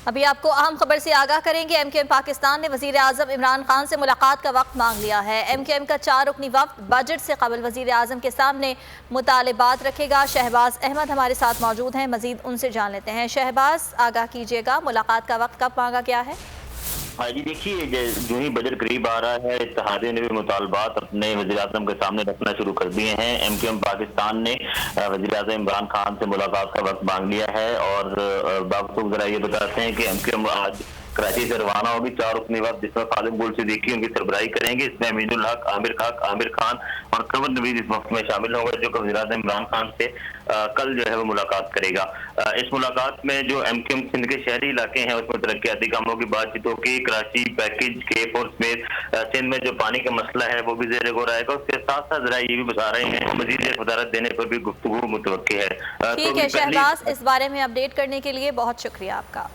अभी आपको अहम खबर से आगाह करेंगे। एमक्यूएम पाकिस्तान ने वजीर आजम इमरान खान से मुलाकात का वक्त मांग लिया है। एमक्यूएम का 4 रुकनी वफ्द बजट से कबल वजीर आजम के सामने मुतालिबात रखेगा। शहबाज अहमद हमारे साथ मौजूद हैं, मजीद उनसे जान लेते हैं। शहबाज, आगाह कीजिएगा, मुलाकात का वक्त कब मांगा गया है? हाँ जी, देखिए जो ही बजट करीब आ रहा है, इत्तेहादियों ने भी मुतालबात अपने वज़ीर-ए-आज़म के सामने रखना शुरू कर दिए हैं। एमक्यूएम पाकिस्तान ने वज़ीर-ए-आज़म इमरान खान से मुलाकात का वक्त मांग लिया है और बाबू जरा ये बताते हैं कि एमक्यूएम आज कराची से रवाना होगी। 4 रुकनी वफ्द जिसमें खालिद गुल सिद्दीकी उनकी सरबराही करेंगे। इसमें अमीनुल हक, आमिर खान और कमर नवीज इस वक्त में शामिल होंगे, जो वज़ीर-ए-आज़म इमरान खान से कल जो है वो मुलाकात करेगा। इस मुलाकात में जो एमक्यूएम सिंध के शहरी इलाके हैं उसमें तरक्याती कामों की बातचीत होगी। कराची पैकेज के फोर्स समेत सिंध में जो पानी का मसला है वो भी ज़ेर गौर आएगा। उसके साथ साथ जरा ये भी बता रहे हैं मजीद वजारत देने पर भी गुफ्तगू मुतवक्की है। ठीक है शहबाज, इस बारे में अपडेट करने के लिए बहुत शुक्रिया आपका।